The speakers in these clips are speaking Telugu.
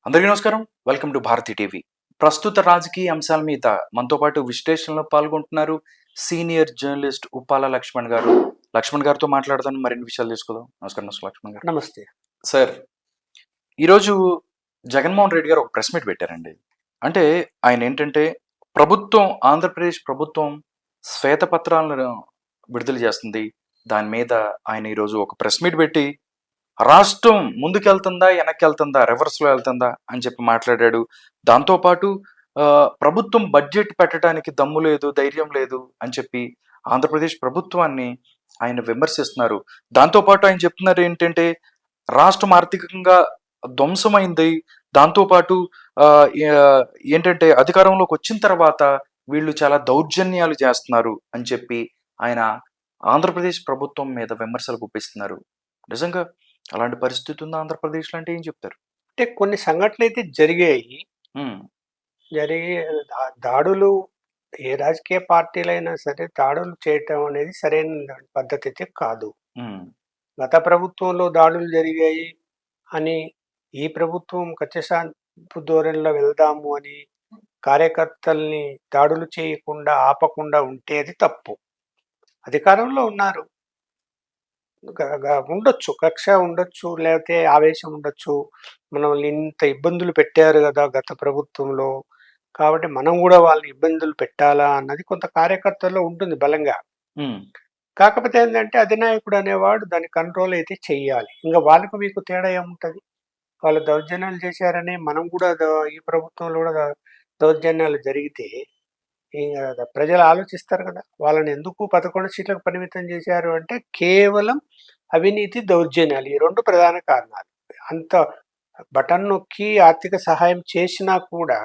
అందరికీ నమస్కారం. Welcome to Bharathi TV. ప్రస్తుత రాజకీయ అంశాల మీద మనతో పాటు విశ్లేషణలో పాల్గొంటున్నారు సీనియర్ జర్నలిస్ట్ ఉప్పాల లక్ష్మణ్ గారు. లక్ష్మణ్ గారితో మాట్లాడదాం, మరిన్ని విషయాలు తెలుసుకుందాం. నమస్కారం లక్ష్మణ్ గారు. నమస్తే సార్, ఈరోజు జగన్మోహన్ రెడ్డి గారు ఒక ప్రెస్ మీట్ పెట్టారండి. అంటే ఆయన ఏంటంటే ఆంధ్రప్రదేశ్ ప్రభుత్వం శ్వేతపత్రాలను విడుదల చేస్తుంది. దాని మీద ఆయన ఈరోజు ఒక ప్రెస్ మీట్ పెట్టి రాష్ట్రం ముందుకెళ్తుందా, వెనక్కెళ్తుందా, రివర్స్‌లో వెళ్తుందా అని చెప్పి మాట్లాడాడు. దాంతోపాటు ప్రభుత్వం బడ్జెట్ పెట్టడానికి దమ్ము లేదు, ధైర్యం లేదు అని చెప్పి ఆంధ్రప్రదేశ్ ప్రభుత్వాన్ని ఆయన విమర్శిస్తున్నారు. దాంతోపాటు ఆయన చెప్తున్నారు ఏంటంటే, రాష్ట్రం ఆర్థికంగా ధ్వంసమైంది. దాంతోపాటు ఏంటంటే అధికారంలోకి వచ్చిన తర్వాత వీళ్ళు చాలా దౌర్జన్యాలు చేస్తున్నారు అని చెప్పి ఆయన ఆంధ్రప్రదేశ్ ప్రభుత్వం మీద విమర్శలు గుప్పిస్తున్నారు. నిజంగా అలాంటి పరిస్థితి ఉందా ఆంధ్రప్రదేశ్‌లో అంటే ఏం చెప్తారు? అంటే కొన్ని సంఘటనలు అయితే జరిగాయి. హ్మ్. జరిగి దాడులు ఏ రాజకీయ పార్టీలైనా సరే దాడులు చేయటం అనేది సరైన పద్ధతి అయితే కాదు. హ్మ్. గత ప్రభుత్వంలో దాడులు జరిగాయి అని ఈ ప్రభుత్వం కక్షసాన్పు ధోరణిలో వెళ్దాము అని కార్యకర్తల్ని దాడులు చేయకుండా ఆపకుండా ఉంటే అది తప్పు. అధికారంలో ఉన్నారు. ఉండొచ్చు. కక్ష ఉండొచ్చు. లేకపోతే ఆవేశం ఉండొచ్చు. మనల్ని ఇంత ఇబ్బందులు పెట్టారు గదా! గత ప్రభుత్వంలో. కాబట్టి మనం గూడా వాళ్ళని ఇబ్బందులు పెట్టాలా అన్నది కొంత కార్యకర్తల్లో ఉంటుంది బలంగా. హ్మ్. కాకపోతే ఏందంటే అధినాయకుడు అనేవాడు దాన్ని కంట్రోల్ అయితే చెయ్యాలి. ఇంక వాళ్ళకు మీకు తేడా ఏముంటది? వాళ్ళు దౌర్జన్యాలు చేశారని మనం గూడా ఈ ప్రభుత్వంలో గూడా దౌర్జన్యాలు జరిగితే ప్రజలు ఆలోచిస్తారు కదా! వాళ్ళని ఎందుకు 11 సీట్లకు పరిమితం చేశారు అంటే కేవలం అవినీతి, దౌర్జన్యాలు. ఈ 2 ప్రధాన కారణాలు. అంత బటన్ నొక్కి ఆర్థిక సహాయం చేసినా కూడా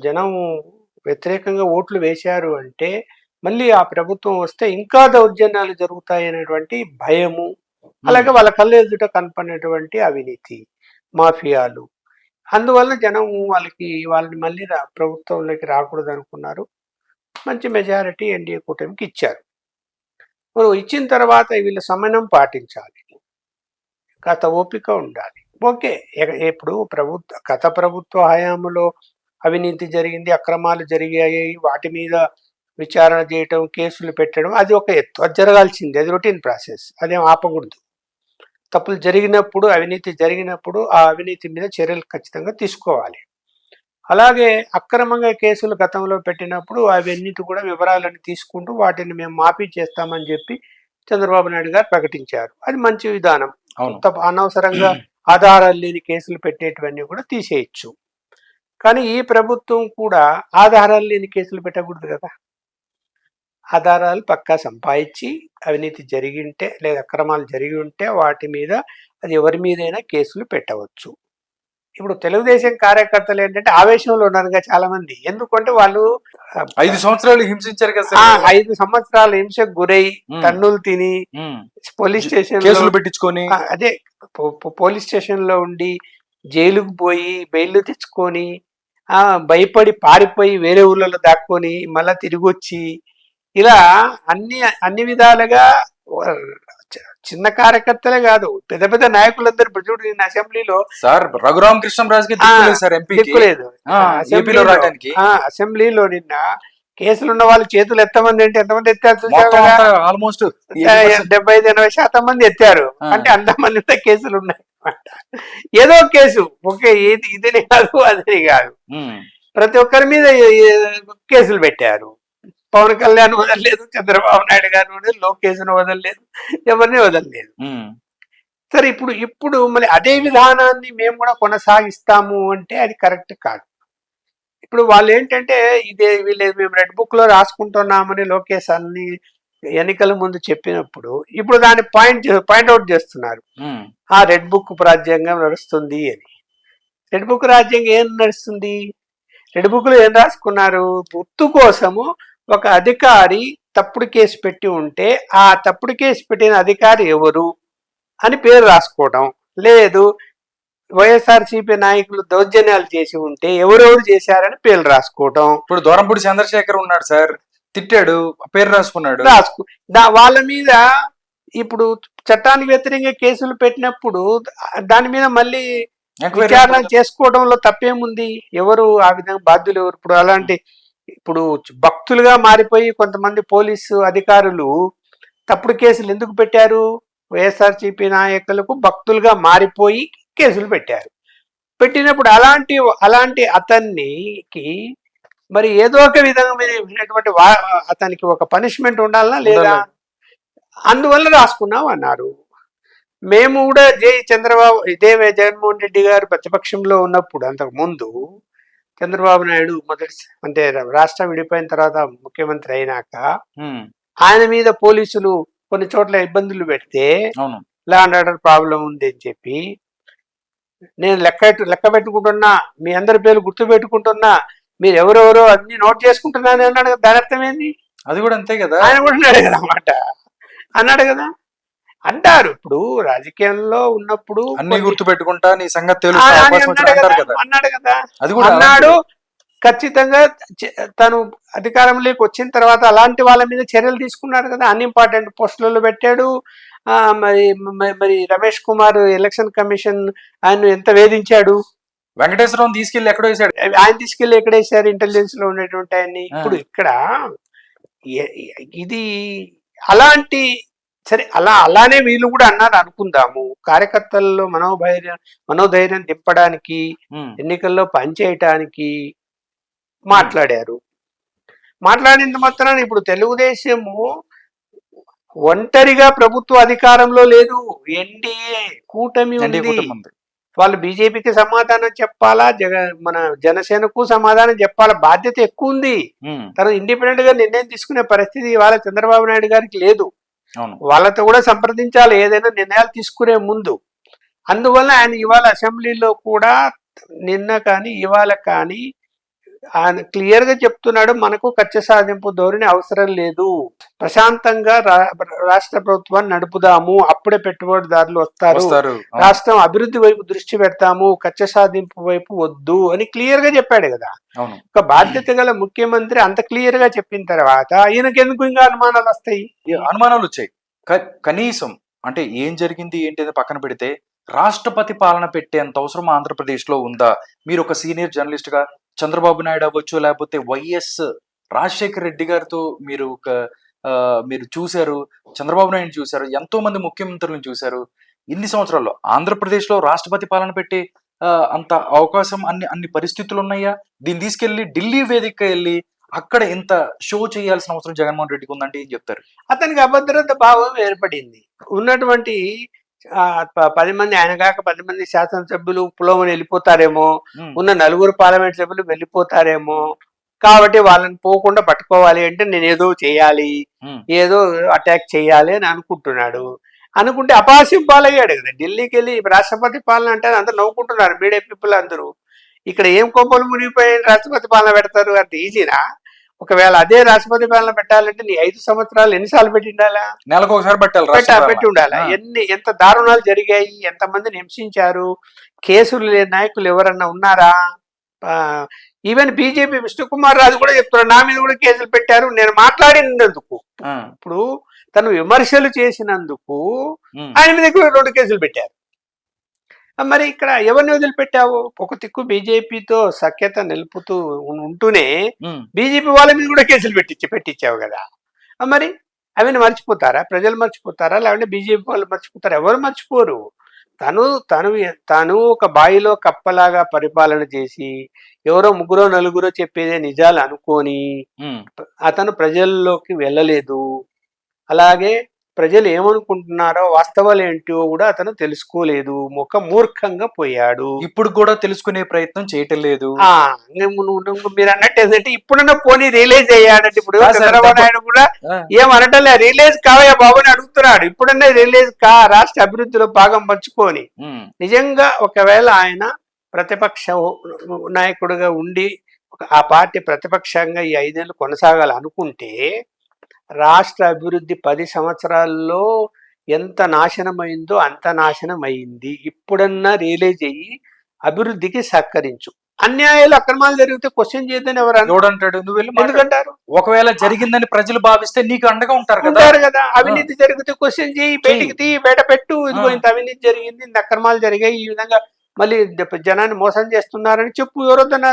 జనం వ్యతిరేకంగా ఓట్లు వేశారు అంటే మళ్ళీ ఆ ప్రభుత్వం వస్తే ఇంకా దౌర్జన్యాలు జరుగుతాయనేటువంటి భయము. అలాగే వాళ్ళ కళ్ళ ఎదుట కనపడినటువంటి అవినీతి, మాఫియాలు. అందువల్ల జనం వాళ్ళని మళ్ళీ ప్రభుత్వంలోకి రాకూడదనుకున్నారు. మంచి మెజారిటీ ఎన్డీఏ కూటమికి ఇచ్చారు. ఇచ్చిన తర్వాత వీళ్ళు సమన్వయం పాటించాలి. గత ఓపిక ఉండాలి. ఓకే. ఇప్పుడు గత ప్రభుత్వ హయాంలో అవినీతి జరిగింది, అక్రమాలు జరిగాయి, వాటి మీద విచారణ చేయటం, కేసులు పెట్టడం అది ఒక ఎత్తు. అది జరగాల్సిందే. అది రొటీన్ ప్రాసెస్. అదేం ఆపకూడదు. తప్పులు జరిగినప్పుడు, అవినీతి జరిగినప్పుడు ఆ అవినీతి మీద చర్యలు ఖచ్చితంగా తీసుకోవాలి. అలాగే అక్రమంగా కేసులు గతంలో పెట్టినప్పుడు అవన్నిటి కూడా వివరాలను తీసుకుంటూ వాటిని మేము మాఫీ చేస్తామని చెప్పి చంద్రబాబు నాయుడు గారు ప్రకటించారు. అది మంచి విధానం. అనవసరంగా ఆధారాలు లేని కేసులు పెట్టేటివన్నీ కూడా తీసేయచ్చు. కానీ ఈ ప్రభుత్వం కూడా ఆధారాలు లేని కేసులు పెట్టకూడదు కదా. ఆధారాలు పక్కా సంపాదించి అవినీతి జరిగి ఉంటే లేదా అక్రమాలు జరిగి ఉంటే వాటి మీద అది ఎవరి మీదైనా కేసులు పెట్టవచ్చు. ఇప్పుడు తెలుగుదేశం కార్యకర్తలు ఏంటంటే ఆవేశంలో ఉన్నారు చాలా మంది. ఎందుకంటే వాళ్ళు 5 సంవత్సరాలు హింసించారు కదా. 5 సంవత్సరాలు హింసకు గురై తన్నులు తిని పోలీస్ స్టేషన్ కేసులు పెట్టించుకొని అదే పోలీస్ స్టేషన్ లో ఉండి జైలుకు పోయి బెయిల్ తెచ్చుకొని భయపడి పారిపోయి వేరే ఊళ్ళలో దాక్కొని మళ్ళా తిరిగి వచ్చి ఇలా అన్ని విధాలుగా చిన్న కార్యకర్తలే కాదు, పెద్ద పెద్ద నాయకులందరూ చూడు నిన్న అసెంబ్లీలో సార్ రఘురామ కృష్ణరాజుకి దిక్కులేదు. అసెంబ్లీలో నిన్న కేసులున్న వాళ్ళు చేతులు ఎత్తమంది అంటే ఎంతమంది ఎత్తారు? ఆల్మోస్ట్ 75-80% మంది ఎత్తారు. అంటే అంతమంది కేసులు ఉన్నాయి. ఏదో కేసు ఒకే ఇదని కాదు అదని కాదు, ప్రతి ఒక్కరి మీద కేసులు పెట్టారు. పవన్ కళ్యాణ్ వదలలేదు, చంద్రబాబు నాయుడు గారిని వదలలేదు, లోకేష్ను వదలలేదు, ఎవరిని వదలలేదు. సరే, ఇప్పుడు మళ్ళీ అదే విధానాన్ని మేము కూడా కొనసాగిస్తాము అంటే అది కరెక్ట్ కాదు. ఇప్పుడు వాళ్ళు ఏంటంటే మేము రెడ్ బుక్ లో రాసుకుంటున్నామని లోకేష్ అన్ని ఎన్నికల ముందు చెప్పినప్పుడు ఇప్పుడు దాన్ని పాయింట్అవుట్ చేస్తున్నారు. ఆ రెడ్ బుక్ రాజ్యాంగం నడుస్తుంది అని. రెడ్ బుక్ రాజ్యాంగం ఏం నడుస్తుంది? రెడ్ బుక్ లో ఏం రాసుకున్నారు? గుర్తు కోసము ఒక అధికారి తప్పుడు కేసు పెట్టి ఉంటే ఆ తప్పుడు కేసు పెట్టిన అధికారి ఎవరు అని పేరు రాసుకోవడం, లేదు వైఎస్ఆర్సీపీ నాయకులు దౌర్జన్యాలు చేసి ఉంటే ఎవరెవరు చేశారని పేర్లు రాసుకోవటం. ఇప్పుడు దూరంపూడి చంద్రశేఖర్ ఉన్నాడు సార్, తిట్టాడు, పేరు రాసుకున్నాడు. వాళ్ళ మీద ఇప్పుడు చట్టానికి వ్యతిరేకంగా కేసులు పెట్టినప్పుడు దాని మీద మళ్ళీ ఎంక్వైరీ విచారణ ఉంటుంది. చేసుకోవడంలో తప్పేముంది? ఎవరు ఆ విధంగా బాధ్యులు ఎవరు? ఇప్పుడు అలాంటి ఇప్పుడు భక్తులుగా మారిపోయి కొంతమంది పోలీసు అధికారులు తప్పుడు కేసులు ఎందుకు పెట్టారు? వైఎస్ఆర్సీపీ నాయకులకు భక్తులుగా మారిపోయి కేసులు పెట్టారు. పెట్టినప్పుడు అలాంటి అలాంటి అతనికి మరి ఏదో ఒక విధమైనటువంటి అతనికి ఒక పనిష్మెంట్ ఉండాలనా లేదా? ఉండాలి. అందువల్ల రాసుకున్నాం అన్నారు. మేము కూడా చంద్రబాబు ఇదే జగన్మోహన్ రెడ్డి గారు ప్రతిపక్షంలో ఉన్నప్పుడు అంతకు ముందు చంద్రబాబు నాయుడు మొదటి అంటే రాష్ట్రం విడిపోయిన తర్వాత ముఖ్యమంత్రి అయినాక ఉమ్, ఆయన మీద పోలీసులు కొన్ని చోట్ల ఇబ్బందులు పెడితే అవును. లా అండ్ ఆర్డర్ ప్రాబ్లం ఉంది అని చెప్పి నేను లెక్క పెట్టుకుంటున్నా, మీ అందరి పేర్లు గుర్తు పెట్టుకుంటున్నా, మీరు ఎవరెవరో అన్ని నోట్ చేసుకుంటున్నాను అన్నాడు కదా. దాని అర్థం ఏంది? అది కూడా అంతే కదా. ఆయన కూడా అన్నాడు కదా అన్నమాట, అన్నాడు కదా. అంటారు ఇప్పుడు రాజకీయంలో ఉన్నప్పుడు అన్ని గుర్తు పెట్టుకుంటా, నీ సంగతి ఆ- తెలుసు అని అవకాశం వచ్చినప్పుడు అంటారు కదా. అన్నాడు కదా. అది కూడా అన్నాడు. ఖచ్చితంగా తను అధికారంలోకి వచ్చిన తర్వాత అలాంటి వాళ్ళ మీద చర్యలు తీసుకున్నాడు కదా. అన్ఇంపార్టెంట్ పోస్టులలో పెట్టాడు. మరి మరి రమేష్ కుమార్ ఎలక్షన్ కమిషన్ ఆయన ఎంత వేధించాడు. వెంకటేశ్వరరావు తీసుకెళ్లి ఎక్కడో వేసాడు. ఆయన తీసుకెళ్లి ఎక్కడేసారు? ఇంటెలిజెన్స్ లో ఉండేటువంటి ఆయన్ని. ఇప్పుడు ఇక్కడ ఇది అలాంటి సరే అలానే వీళ్ళు కూడా అన్నారు అనుకుందాము. కార్యకర్తల్లో మనోధైర్యం దింపడానికి, ఉమ్, ఎన్నికల్లో పనిచేయటానికి మాట్లాడారు. మాట్లాడినంత మాత్రాన ఇప్పుడు తెలుగుదేశము ఒంటరిగా ప్రభుత్వ అధికారంలో లేదు. ఎన్డీఏ కూటమి ఎన్డీఏ ఉంది. కూటమి ఉంది. వాళ్ళు బీజేపీకి సమాధానం చెప్పాలా, మన జనసేనకు సమాధానం చెప్పాలా. బాధ్యత ఎక్కువ ఉంది. ఉమ్, తను ఇండిపెండెంట్ గా నిర్ణయం తీసుకునే పరిస్థితి ఇవాళ చంద్రబాబు నాయుడు గారికి లేదు. అవును. వాళ్ళతో కూడా సంప్రదించాలి ఏదైనా నిర్ణయాలు తీసుకునే ముందు. అందువల్ల ఆయన ఇవాళ అసెంబ్లీలో కూడా నిన్న కానీ ఇవాళ కానీ ఆయన క్లియర్ గా చెప్తున్నాడు, మనకు కక్ష సాధింపు ధోరణి అవసరం లేదు, ప్రశాంతంగా రాష్ట్ర ప్రభుత్వాన్ని నడుపుదాము, అప్పుడే పెట్టుబడిదారులు వస్తారు, వస్తారు. అవును. రాష్ట్రం అభివృద్ధి వైపు దృష్టి పెడతాము, కక్ష సాధింపు వైపు వద్దు అని క్లియర్ గా చెప్పాడు కదా. అవును. ఒక బాధ్యత గల ముఖ్యమంత్రి అంత క్లియర్ గా చెప్పిన తర్వాత ఈయనకెందుకు ఇంకా అనుమానాలు వస్తాయి? ఈ అనుమానాలు వచ్చాయి. కనీసం అంటే ఏం జరిగింది ఏంటి అని పక్కన పెడితే రాష్ట్రపతి పాలన పెట్టేంత అవసరం ఆంధ్రప్రదేశ్ లో ఉందా? మీరు ఒక సీనియర్ జర్నలిస్ట్ గా చంద్రబాబు నాయుడు అవ్వచ్చు, లేకపోతే వైఎస్ రాజశేఖర రెడ్డి గారితో మీరు మీరు చూశారు, చంద్రబాబు నాయుడు చూశారు, ఎంతో మంది ముఖ్యమంత్రులను చూశారు. ఇన్ని సంవత్సరాల్లో ఆంధ్రప్రదేశ్ లో రాష్ట్రపతి పాలన పెట్టే అంత అవకాశం అన్ని పరిస్థితులు ఉన్నాయా? దీన్ని తీసుకెళ్లి ఢిల్లీ వేదిక వెళ్ళి అక్కడ ఎంత షో చేయాల్సిన అవసరం జగన్మోహన్ రెడ్డికి ఉందంటే ఏం చెప్తారు? అతనికి అభద్రత భావం ఏర్పడింది. ఉన్నటువంటి 10 మంది, ఆయన కాక 10 మంది శాసనసభ్యులు పులోమని వెళ్ళిపోతారేమో, ఉన్న 4 పార్లమెంట్ సభ్యులు వెళ్ళిపోతారేమో, కాబట్టి వాళ్ళని పోకుండా పట్టుకోవాలి అంటే నేను ఏదో చేయాలి, ఏదో అటాక్ చేయాలి అని అనుకుంటున్నాడు. అనుకుంటే అపాస్యం పాలయ్యాడు కదా. ఢిల్లీకి వెళ్ళి రాష్ట్రపతి పాలన అంటే అందరూ నవ్వుకుంటున్నారు మీడియా పీపుల్ అందరూ. ఇక్కడ ఏం కొంపలు మునిగిపోయి రాష్ట్రపతి పాలన పెడతారు అంటే ఈజీనా? ఒకవేళ అదే రాష్ట్రపతి పాలన పెట్టాలంటే నీ 5 సంవత్సరాలు ఎన్నిసార్లు పెట్టి ఉండాలా? నెలకు ఒకసారి పెట్టి ఉండాలా? ఎంత దారుణాలు జరిగాయి, ఎంతమందిని హింసించారు, కేసులు లేని నాయకులు ఎవరన్నా ఉన్నారా? ఈవెన్ బీజేపీ విష్ణుకుమార్ రాజు కూడా చెప్తున్నారు, నా మీద కూడా కేసులు పెట్టారు నేను మాట్లాడినందుకు. ఇప్పుడు తను విమర్శలు చేసినందుకు ఆయన మీద కూడా 2 కేసులు పెట్టారు. మరి ఇక్కడ ఎవరిని వదిలిపెట్టావు? ఒక తిక్కు బీజేపీతో సఖ్యత నిలుపుతూ ఉంటూనే బీజేపీ వాళ్ళ మీద కూడా కేసులు పెట్టించావు కదా. మరి అవన్నీ మర్చిపోతారా? ప్రజలు మర్చిపోతారా? లేకుంటే బీజేపీ వాళ్ళు మర్చిపోతారా? ఎవరు మర్చిపోరు. తను ఒక బాయిలో కప్పలాగా పరిపాలన చేసి ఎవరో 3-4 చెప్పేదే నిజాలు అనుకొని అతను ప్రజల్లోకి వెళ్ళలేదు. అలాగే ప్రజలు ఏమనుకుంటున్నారో వాస్తవాలు ఏంటో కూడా అతను తెలుసుకోలేదు. మూర్ఖంగా పోయాడు. ఇప్పుడు కూడా తెలుసుకునే ప్రయత్నం చేయటం లేదు. మీరు అన్నట్టు ఏంటంటే ఇప్పుడున్న పోనీ రిలీజ్ అయ్యాడంటే ఇప్పుడు చంద్రబాబు నాయుడు కూడా ఏమనటం లేదు, రిలీజ్ కావయ్యా బాబు అని అడుగుతున్నాడు. ఇప్పుడన్నా రిలీజ్ రాష్ట్ర అభివృద్ధిలో భాగం పంచుకొని. నిజంగా ఒకవేళ ఆయన ప్రతిపక్ష నాయకుడిగా ఉండి ఆ పార్టీ ప్రతిపక్షంగా ఈ 5 ఏళ్ళు కొనసాగాలనుకుంటే రాష్ట్ర అభివృద్ధి 10 సంవత్సరాల్లో ఎంత నాశనమైందో అంత నాశనం అయింది. ఇప్పుడన్నా రియలైజ్ అయ్యి అభివృద్ధికి సహకరించు. అన్యాయాలు అక్రమాలు జరిగితే క్వశ్చన్ చేయొద్దని ఎవరంటాడు? నువ్వు వెళ్ళి ఎందుకంటారు? ఒకవేళ జరిగిందని ప్రజలు భావిస్తే నీకు అండగా ఉంటారు కదా. అవినీతి జరిగితే క్వశ్చన్ చేయి, బయటికి తీ, బయట పెట్టు. ఇదిగో ఇంత అవినీతి జరిగింది, ఇంత అక్రమాలు జరిగాయి, ఈ విధంగా మళ్ళీ జనాన్ని మోసం చేస్తున్నారని చెప్పు, ఎవరొద్దన్నారు.